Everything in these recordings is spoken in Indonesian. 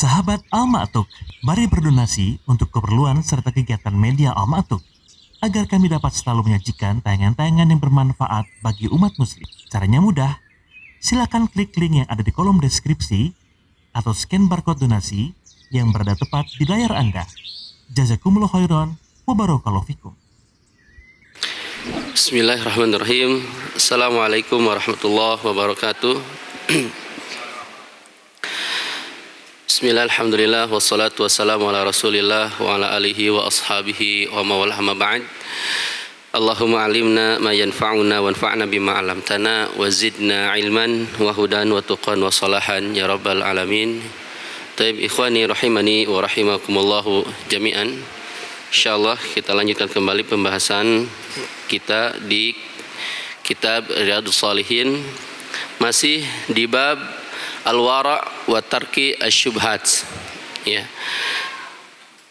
Sahabat Al-Ma'tuk, mari berdonasi untuk keperluan serta kegiatan media Al-Ma'tuk agar kami dapat selalu menyajikan tayangan-tayangan yang bermanfaat bagi umat muslim. Caranya mudah, silakan klik link yang ada di kolom deskripsi atau scan barcode donasi yang berada tepat di layar Anda. Jazakumullah khairan wa barakallahu fikum. Bismillahirrahmanirrahim. Assalamualaikum warahmatullahi wabarakatuh. Bismillah, alhamdulillah, wassalatu wassalamu ala rasulillah wa ala alihi wa ashabihi wa mawalah ma ba'd. Allahumma alimna ma yanfa'una wa anfa'na bima alamtana wa zidna ilman wa hudan wa tuqan wa salahan ya rabbal alamin. Taib ikhwani rahimani wa rahimakumullahu jami'an. Insyaallah kita lanjutkan kembali pembahasan kita di kitab Riyadhus Shalihin, masih di bab al-wara' wa tarki asyubhat, ya.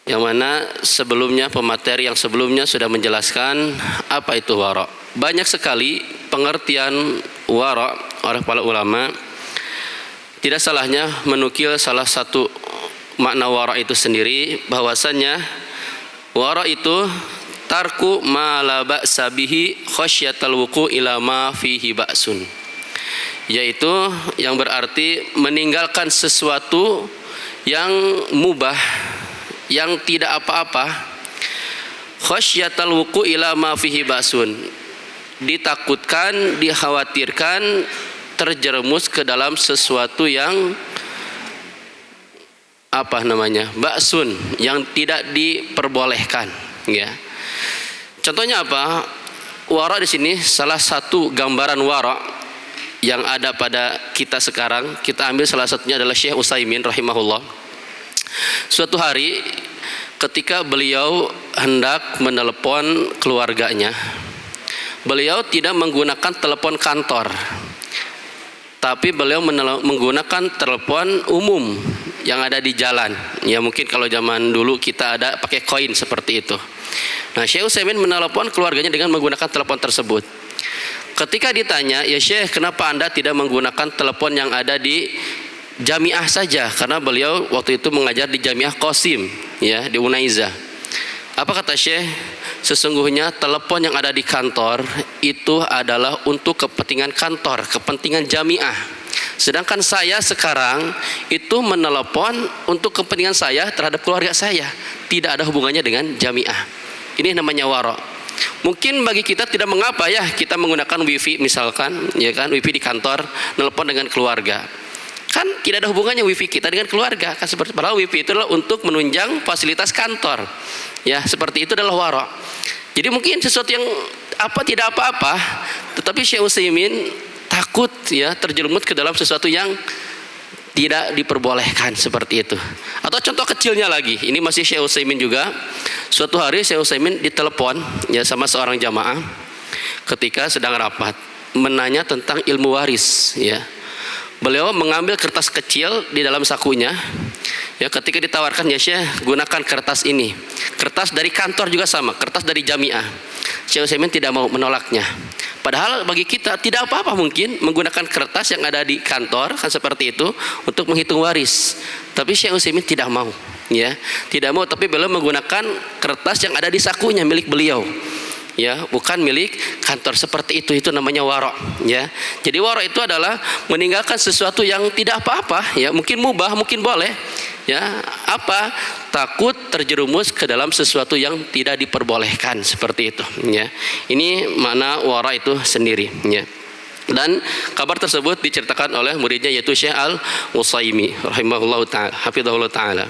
Yang mana sebelumnya, pemateri yang sebelumnya sudah menjelaskan apa itu wara'. Banyak sekali pengertian wara' oleh para ulama. Tidak salahnya menukil salah satu makna wara' itu sendiri, bahwasannya wara' itu tarku ma la ba'sa bihi khasyatal wuqu' ila ma fihi ba'sun, yaitu yang berarti meninggalkan sesuatu yang mubah, yang tidak apa-apa, khasyatal wuqu' ila ma fihi ba'sun, ditakutkan, dikhawatirkan terjerumus ke dalam sesuatu yang ba'sun, yang tidak diperbolehkan, ya. Contohnya apa? Wara' di sini salah satu gambaran wara' yang ada pada kita sekarang. Kita ambil salah satunya adalah Syekh Utsaimin rahimahullah. Suatu hari ketika beliau hendak menelepon keluarganya, beliau tidak menggunakan telepon kantor, tapi beliau menggunakan telepon umum yang ada di jalan. Ya, mungkin kalau zaman dulu kita ada pakai koin seperti itu. Nah, Syekh Utsaimin menelepon keluarganya dengan menggunakan telepon tersebut. Ketika ditanya, ya Syekh, kenapa Anda tidak menggunakan telepon yang ada di Jamiah saja? Karena beliau waktu itu mengajar di Jamiah Qasim, ya, di Unaiza. Apa kata Syekh? Sesungguhnya telepon yang ada di kantor itu adalah untuk kepentingan kantor, kepentingan Jamiah. Sedangkan saya sekarang itu menelepon untuk kepentingan saya terhadap keluarga saya, tidak ada hubungannya dengan Jamiah. Ini namanya wara'. Mungkin bagi kita tidak mengapa ya kita menggunakan wifi misalkan, ya kan, wifi di kantor, nelpon dengan keluarga. Kan tidak ada hubungannya wifi kita dengan keluarga, kan seperti padahal wifi itu adalah untuk menunjang fasilitas kantor. Ya, seperti itu adalah wara'. Jadi mungkin sesuatu yang tidak apa-apa, tetapi Syekh Utsaimin takut ya terjerumus ke dalam sesuatu yang tidak diperbolehkan seperti itu. Atau contoh kecilnya lagi, ini masih Syekh Utsaimin juga. Suatu hari Syekh Utsaimin ditelepon ya sama seorang jamaah ketika sedang rapat, menanya tentang ilmu waris, ya. Beliau mengambil kertas kecil di dalam sakunya. Ya, ketika ditawarkan, ya Syekh, gunakan kertas ini. Kertas dari kantor juga sama, kertas dari Jamiah. Syekh Utsaimin tidak mau, menolaknya. Padahal bagi kita tidak apa-apa mungkin menggunakan kertas yang ada di kantor, kan seperti itu, untuk menghitung waris. Tapi Syekh Utsaimin tidak mau, ya, tidak mau. Tapi beliau menggunakan kertas yang ada di sakunya milik beliau, ya, bukan milik kantor. Seperti itu namanya wara', ya. Jadi wara' itu adalah meninggalkan sesuatu yang tidak apa-apa, ya, mungkin mubah, mungkin boleh, ya, takut terjerumus ke dalam sesuatu yang tidak diperbolehkan, seperti itu, ya. Ini makna wara' itu sendiri, ya. Dan kabar tersebut diceritakan oleh muridnya yaitu Syekh Al-Utsaimin rahimahullahu taala, hafizahullah taala.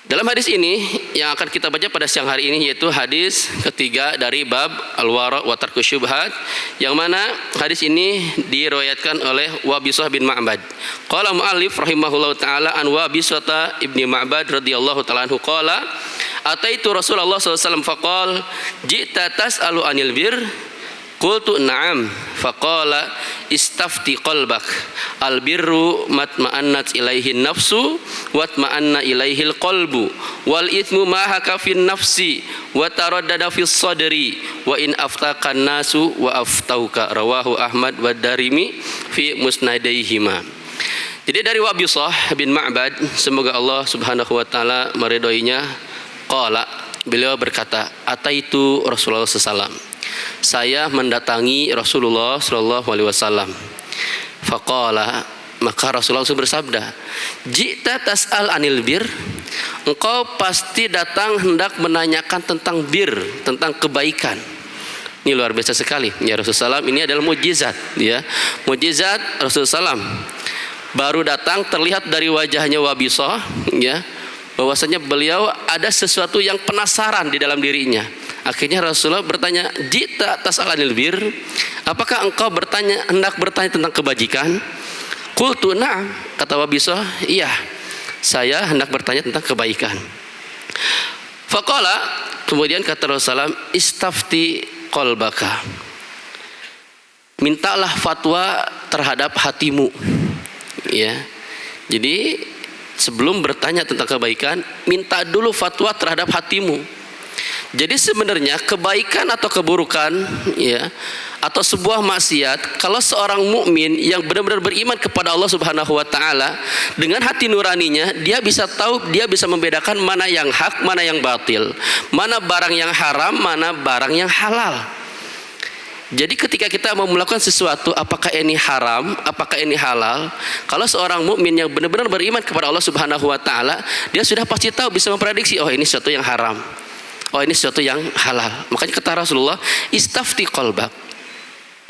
Dalam hadis ini yang akan kita baca pada siang hari ini yaitu hadis ketiga dari bab al-wara' wa tarku syubhat, yang mana hadis ini diriwayatkan oleh Wabisah bin Ma'bad. Qala mu'allif rahimahullahu taala an Wabisah ibni Ma'bad radhiyallahu taala anhu qala ataitu Rasulullah sallallahu alaihi wasallam faqal ji'ta tas'alu anil bir qultu na'am faqala istafti qalbak albirru matma'annat ilaihi nafsu watma'anna ilaihil qalbu wal ithmu ma haka fin nafsi wa taraddada fis sadri wa in aftakan nasu wa aftauka rawahu Ahmad wa Darimi fi musnadaihima. Jadi dari Wabisah bin Ma'bad, semoga Allah Subhanahu wa taala meridhoinya, qala, beliau berkata, ataitu Rasulullah SAW. Saya mendatangi Rasulullah sallallahu alaihi wasallam. Faqala, maka Rasulullah SAW bersabda, "Jita tas'al anil bir?" Engkau pasti datang hendak menanyakan tentang bir, tentang kebaikan. Ini luar biasa sekali ya Rasulullah SAW. Ini adalah mukjizat ya. Mukjizat Rasulullah SAW. Baru datang terlihat dari wajahnya Wabisah ya, bahwasanya beliau ada sesuatu yang penasaran di dalam dirinya. Akhirnya Rasulullah bertanya, "Jita tas'alanil bir?" Apakah engkau hendak bertanya tentang kebajikan? Qultu na'am, kata Wabisah, iya, saya hendak bertanya tentang kebaikan. Faqala, kemudian kata Rasulullah, istafti qalbaka. Mintalah fatwa terhadap hatimu. Ya. Jadi sebelum bertanya tentang kebaikan, minta dulu fatwa terhadap hatimu. Jadi sebenarnya kebaikan atau keburukan ya, atau sebuah maksiat, kalau seorang mukmin yang benar-benar beriman kepada Allah Subhanahu wa taala dengan hati nuraninya, dia bisa tahu, dia bisa membedakan mana yang hak, mana yang batil, mana barang yang haram, mana barang yang halal. Jadi ketika kita mau melakukan sesuatu, apakah ini haram, apakah ini halal, kalau seorang mukmin yang benar-benar beriman kepada Allah Subhanahu wa taala, dia sudah pasti tahu, bisa memprediksi, oh ini sesuatu yang haram, oh ini sesuatu yang halal. Makanya kata Rasulullah, istafti qalbak.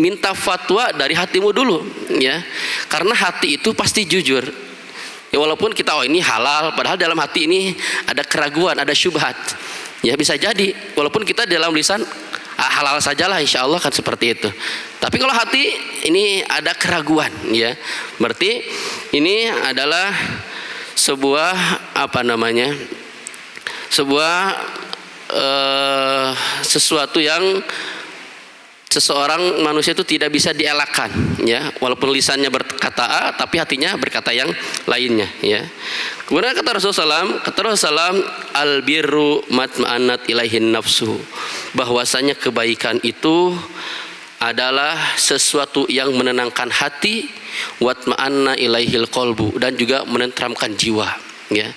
Minta fatwa dari hatimu dulu ya. Karena hati itu pasti jujur. Ya walaupun kita ini halal, padahal dalam hati ini ada keraguan, ada syubhat. Ya bisa jadi walaupun kita dalam lisan halal sajalah, insya Allah kan seperti itu. Tapi kalau hati ini ada keraguan ya, berarti ini adalah sebuah sesuatu yang seseorang manusia itu tidak bisa dielakkan ya, walaupun lisannya berkata A tapi hatinya berkata yang lainnya ya. Kemudian kata Rasulullah SAW, al birru matma'annat ilaihin nafsu, bahwasanya kebaikan itu adalah sesuatu yang menenangkan hati, watma'anna ilaihil qalbu, dan juga menenteramkan jiwa ya.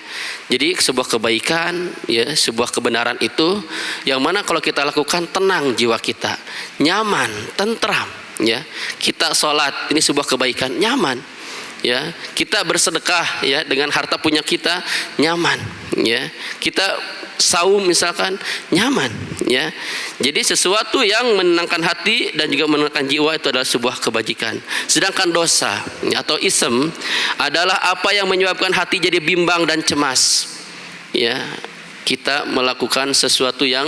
Jadi sebuah kebaikan ya, sebuah kebenaran itu yang mana kalau kita lakukan tenang jiwa kita, nyaman, tentram ya. Kita sholat, ini sebuah kebaikan, nyaman ya. Kita bersedekah ya dengan harta punya kita, nyaman ya. Kita saum misalkan, nyaman ya. Jadi sesuatu yang menenangkan hati dan juga menenangkan jiwa itu adalah sebuah kebajikan. Sedangkan dosa atau ism adalah apa yang menyebabkan hati jadi bimbang dan cemas ya. Kita melakukan sesuatu yang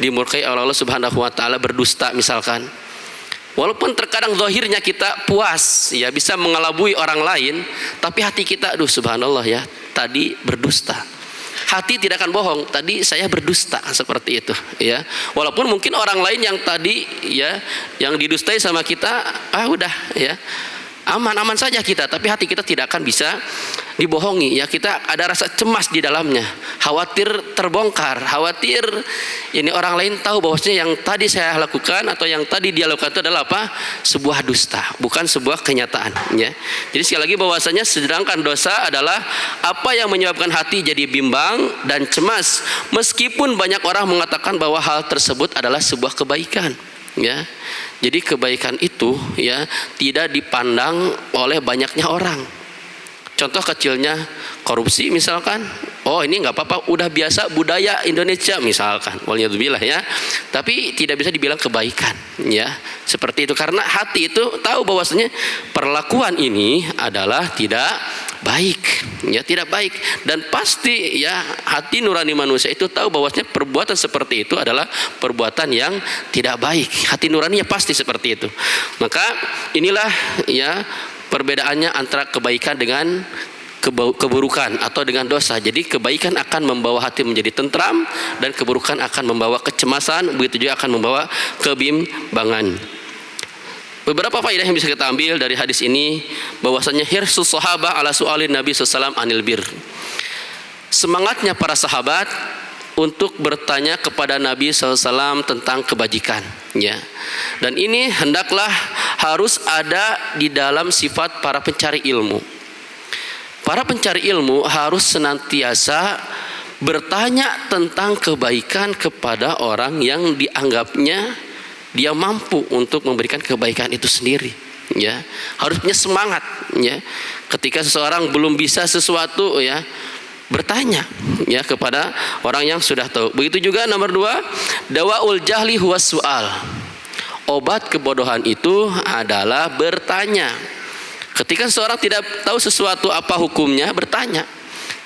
dimurkai oleh Allah Subhanahu wa taala, berdusta misalkan. Walaupun terkadang zahirnya kita puas ya, bisa mengelabui orang lain, tapi hati kita aduh subhanallah ya, tadi berdusta. Hati tidak akan bohong, tadi saya berdusta, seperti itu ya. Walaupun mungkin orang lain yang tadi ya, yang didustai sama kita, udah ya, aman-aman saja kita, tapi hati kita tidak akan bisa dibohongi ya. Kita ada rasa cemas di dalamnya, khawatir terbongkar, khawatir ini orang lain tahu bahwasanya yang tadi saya lakukan atau yang tadi dia lakukan itu adalah apa? Sebuah dusta, bukan sebuah kenyataan ya. Jadi sekali lagi bahwasanya sedangkan dosa adalah apa yang menyebabkan hati jadi bimbang dan cemas, meskipun banyak orang mengatakan bahwa hal tersebut adalah sebuah kebaikan ya. Jadi kebaikan itu ya tidak dipandang oleh banyaknya orang. Contoh kecilnya korupsi misalkan, oh ini nggak apa-apa, udah biasa budaya Indonesia misalkan, waliyadzubillah ya. Tapi tidak bisa dibilang kebaikan ya, seperti itu. Karena hati itu tahu bahwasanya perlakuan ini adalah tidak baik ya, tidak baik. Dan pasti ya hati nurani manusia itu tahu bahwasanya perbuatan seperti itu adalah perbuatan yang tidak baik. Hati nuraninya pasti seperti itu. Maka inilah ya perbedaannya antara kebaikan dengan keburukan atau dengan dosa. Jadi kebaikan akan membawa hati menjadi tentram dan keburukan akan membawa kecemasan, begitu juga akan membawa kebimbangan. Beberapa faedah yang bisa kita ambil dari hadis ini, bahwasanya hirsus sahabah ala su'alin Nabi SAW anil bir. Semangatnya para sahabat untuk bertanya kepada Nabi SAW tentang kebajikan ya. Dan ini hendaklah harus ada di dalam sifat para pencari ilmu. para pencari ilmu harus senantiasa bertanya tentang kebaikan kepada orang yang dianggapnya dia mampu untuk memberikan kebaikan itu sendiri, ya. Harus punya semangat, ya. Ketika seseorang belum bisa sesuatu, ya, bertanya, ya, kepada orang yang sudah tahu. Begitu juga nomor 2, dawaul jahli huwas su'al. Obat kebodohan itu adalah bertanya. Ketika seseorang tidak tahu sesuatu apa hukumnya, bertanya.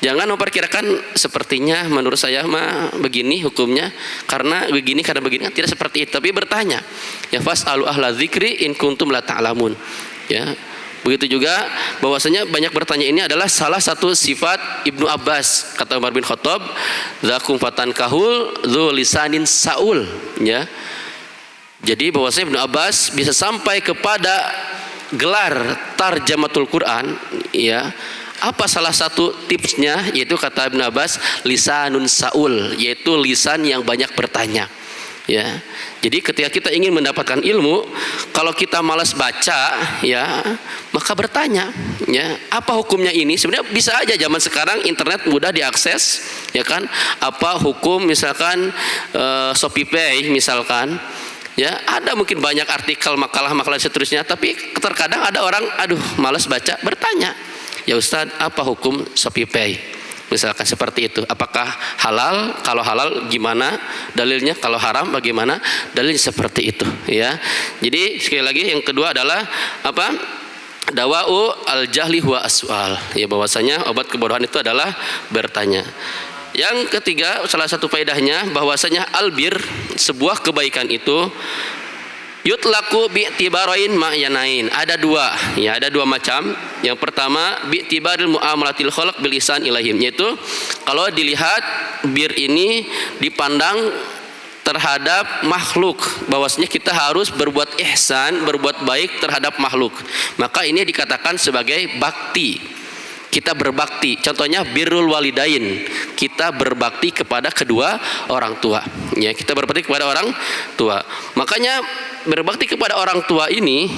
Jangan memperkirakan sepertinya menurut saya mah begini hukumnya karena begini tidak seperti itu, tapi bertanya. Ya, fas'alu ahla dzikri in kuntum la ta'lamun. Ya. Begitu juga bahwasanya banyak bertanya ini adalah salah satu sifat Ibnu Abbas. Kata Umar bin Khattab, "Zakum fatan kahul dzu lisanin saul." Ya. Jadi bahwasanya Ibnu Abbas bisa sampai kepada gelar tarjamatul Quran, ya. Apa salah satu tipsnya? Yaitu kata Ibnu Abbas, lisanun saul, yaitu lisan yang banyak bertanya, ya. Jadi ketika kita ingin mendapatkan ilmu, kalau kita malas baca, ya, maka bertanya, ya, apa hukumnya ini? Sebenarnya bisa aja, zaman sekarang internet mudah diakses, ya kan? Apa hukum misalkan Shopee Pay misalkan, ya, ada mungkin banyak artikel, makalah-makalah seterusnya, tapi terkadang ada orang, aduh, malas baca, bertanya. Ya Ustaz, apa hukum Shopee Pay? Misalkan seperti itu. Apakah halal? Kalau halal gimana dalilnya? Kalau haram bagaimana dalilnya? Seperti itu, ya. Jadi sekali lagi yang kedua adalah apa? Dawa'u al-jahli huwa as-su'al. Ya, bahwasanya obat kebodohan itu adalah bertanya. Yang ketiga, salah satu faedahnya bahwasanya albir, sebuah kebaikan itu yutlaku bi'tibarain ma'yanain. Ada dua, ya, ada dua macam. Yang pertama, bi'tibaril muamalatil khalq bil ihsan ilaihim, yaitu kalau dilihat bir ini dipandang terhadap makhluk, bahwasanya kita harus berbuat ihsan, berbuat baik terhadap makhluk. Maka ini dikatakan sebagai bakti. Kita berbakti. Contohnya birrul walidain. Kita berbakti kepada kedua orang tua. Ya, kita berbakti kepada orang tua. Makanya berbakti kepada orang tua ini,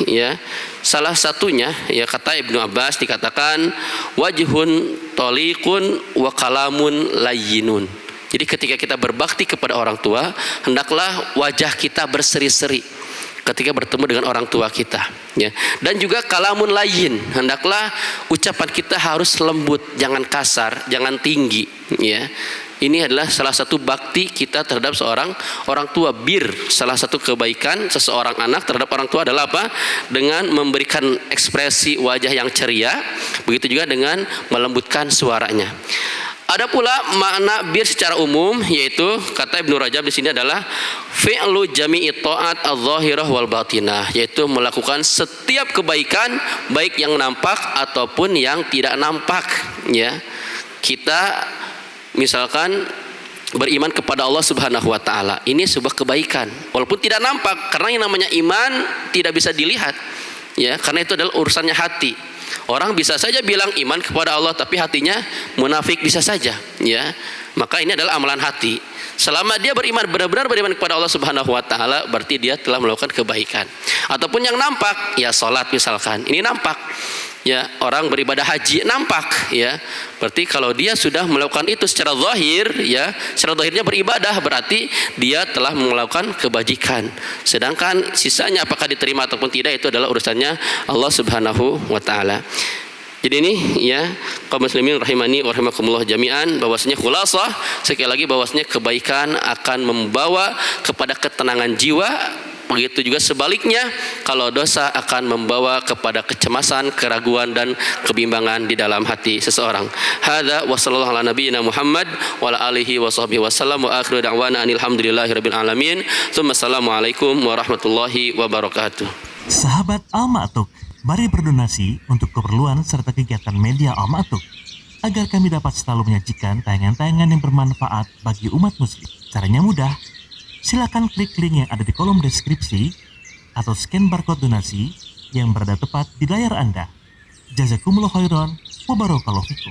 ya, salah satunya, ya, kata Ibnu Abbas dikatakan wajhun toliqun wa kalamun layyinun. Jadi ketika kita berbakti kepada orang tua, hendaklah wajah kita berseri-seri ketika bertemu dengan orang tua kita, ya. Dan juga kalamun layyin, hendaklah ucapan kita harus lembut, jangan kasar, jangan tinggi, ya. Ini adalah salah satu bakti kita terhadap seorang orang tua. Bir, salah satu kebaikan seseorang anak terhadap orang tua adalah apa? Dengan memberikan ekspresi wajah yang ceria, begitu juga dengan melembutkan suaranya. Ada pula makna bir secara umum, yaitu kata Ibnu Rajab di sini adalah fi'lu jami'i ta'at adh-dhahirah wal batinah, yaitu melakukan setiap kebaikan baik yang nampak ataupun yang tidak nampak, ya. Kita misalkan beriman kepada Allah Subhanahu wa taala, ini sebuah kebaikan walaupun tidak nampak, karena yang namanya iman tidak bisa dilihat, ya, karena itu adalah urusannya hati. Orang bisa saja bilang iman kepada Allah tapi hatinya munafik, bisa saja, ya. Maka ini adalah amalan hati. Selama dia beriman, benar-benar beriman kepada Allah Subhanahu wa taala, berarti dia telah melakukan kebaikan. Ataupun yang nampak, ya, salat misalkan, ini nampak. Ya, orang beribadah haji nampak, ya. Berarti kalau dia sudah melakukan itu secara zahir, ya, secara zahirnya beribadah, berarti dia telah melakukan kebajikan. Sedangkan sisanya apakah diterima ataupun tidak, itu adalah urusannya Allah Subhanahu wa taala. Jadi ini, ya, kaum muslimin rahimani wa rahimakumullah jami'an, bahwasanya khulasah sekali lagi bahwasanya kebaikan akan membawa kepada ketenangan jiwa. Begitu juga sebaliknya, kalau dosa akan membawa kepada kecemasan, keraguan dan kebimbangan di dalam hati seseorang. Hadza wa sallallahu ala nabiyyina Muhammad wa ala alihi wa sahbihi wasallam wa akhiru da'wana alhamdulillahirabbil alamin. Assalamualaikum warahmatullahi wabarakatuh. Sahabat Al-Ma'tuk, mari berdonasi untuk keperluan serta kegiatan media Al-Ma'tuk agar kami dapat selalu menyajikan tayangan-tayangan yang bermanfaat bagi umat muslim. Caranya mudah. Silakan klik link yang ada di kolom deskripsi atau scan barcode donasi yang berada tepat di layar Anda. Jazakumullah khairan wa barakallahu fikum.